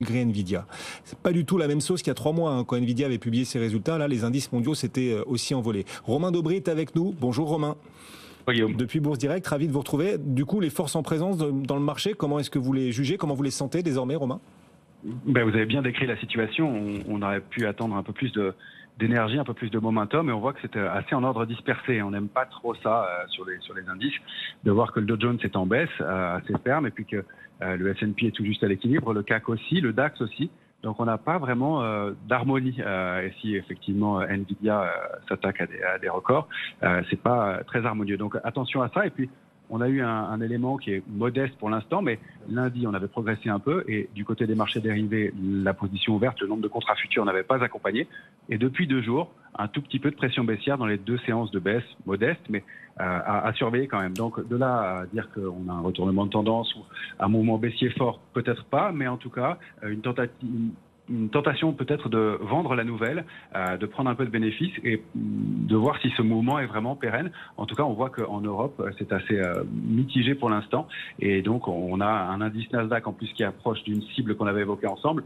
malgré Nvidia. C'est pas du tout la même sauce qu'il y a 3 mois, hein, quand Nvidia avait publié ses résultats. Là, les indices mondiaux s'étaient aussi envolés. Romain Dobré est avec nous. Bonjour Romain. Guillaume. Depuis Bourse Direct, ravi de vous retrouver. Du coup, les forces en présence dans le marché, comment est-ce que vous les jugez? Comment vous les sentez désormais, Romain? Vous avez bien décrit la situation. On aurait pu attendre un peu plus d'énergie, un peu plus de momentum, et on voit que c'était assez en ordre dispersé. On n'aime pas trop ça sur les indices, de voir que le Dow Jones est en baisse, assez ferme, et puis que le S&P est tout juste à l'équilibre, le CAC aussi, le DAX aussi. Donc on n'a pas vraiment d'harmonie. Et si effectivement Nvidia s'attaque à des records, c'est pas très harmonieux. Donc attention à ça. Et puis on a eu un élément qui est modeste pour l'instant, mais lundi on avait progressé un peu, et du côté des marchés dérivés, la position ouverte, le nombre de contrats futurs n'avait pas accompagné. Et depuis 2 jours, un tout petit peu de pression baissière dans les 2 séances de baisse modeste, mais à surveiller quand même. Donc de là à dire qu'on a un retournement de tendance ou un mouvement baissier fort, peut-être pas, mais en tout cas une tentation peut-être de vendre la nouvelle, de prendre un peu de bénéfices et de voir si ce mouvement est vraiment pérenne. En tout cas, on voit qu'en Europe, c'est assez mitigé pour l'instant. Et donc, on a un indice Nasdaq en plus qui approche d'une cible qu'on avait évoquée ensemble,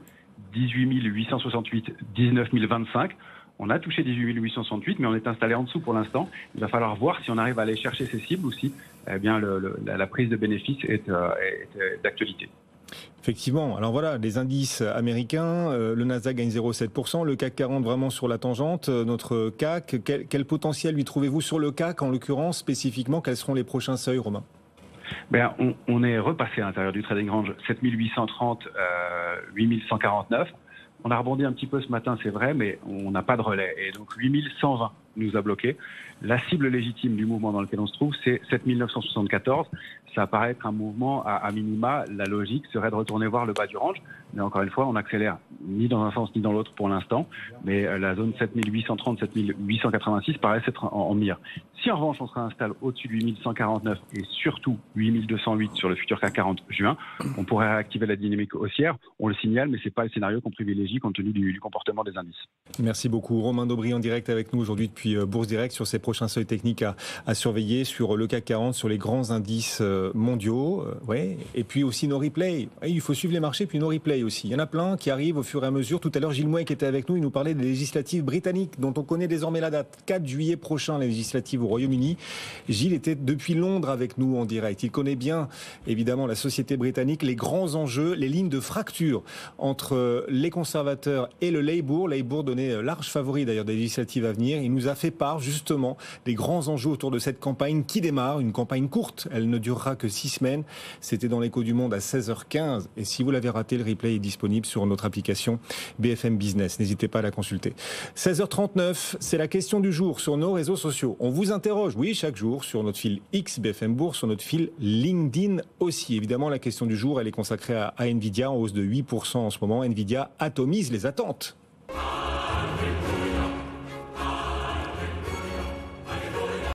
18 868, 19 025. On a touché 18 868, mais on est installé en dessous pour l'instant. Il va falloir voir si on arrive à aller chercher ces cibles ou si la prise de bénéfices est d'actualité. Effectivement. Alors voilà, les indices américains, le Nasdaq gagne 0,7%, le CAC 40 vraiment sur la tangente, notre CAC, quel potentiel lui trouvez-vous sur le CAC en l'occurrence spécifiquement? Quels seront les prochains seuils, Romain? On est repassé à l'intérieur du trading range 7830, 8149. On a rebondi un petit peu ce matin, c'est vrai, mais on n'a pas de relais. Et donc 8120 nous a bloqué. La cible légitime du mouvement dans lequel on se trouve, c'est 7974. Ça paraît être un mouvement à minima. La logique serait de retourner voir le bas du range. Mais encore une fois, on accélère ni dans un sens ni dans l'autre pour l'instant. Mais la zone 7830, 7886 paraît être en mire. Si en revanche on se réinstalle au-dessus de 8149 et surtout 8208 sur le futur CAC 40 juin, on pourrait réactiver la dynamique haussière. On le signale, mais c'est pas le scénario qu'on privilégie compte tenu du comportement des indices. Merci beaucoup. Romain Dobré en direct avec nous aujourd'hui depuis Bourse Direct sur ces prochains seuils techniques à surveiller sur le CAC 40, sur les grands indices mondiaux. Ouais. Et puis aussi nos replays. Il faut suivre les marchés, puis nos replays aussi. Il y en a plein qui arrivent au fur et à mesure. Tout à l'heure, Gilles Mouet qui était avec nous, il nous parlait des législatives britanniques dont on connaît désormais la date. 4 juillet prochain, les législatives au Royaume-Uni. Gilles était depuis Londres avec nous en direct. Il connaît bien, évidemment, la société britannique, les grands enjeux, les lignes de fracture entre les conservateurs et le Labour. Labour donnait large favori d'ailleurs des législatives à venir. Il nous a fait part justement des grands enjeux autour de cette campagne qui démarre, une campagne courte. Elle ne durera que 6 semaines. C'était dans l'Écho du Monde à 16h15. Et si vous l'avez raté, le replay est disponible sur notre application BFM Business. N'hésitez pas à la consulter. 16h39, c'est la question du jour sur nos réseaux sociaux. On vous interroge, oui, chaque jour sur notre fil X BFM Bourse, sur notre fil LinkedIn aussi. Évidemment, la question du jour, elle est consacrée à Nvidia en hausse de 8% en ce moment. Nvidia atomise les attentes.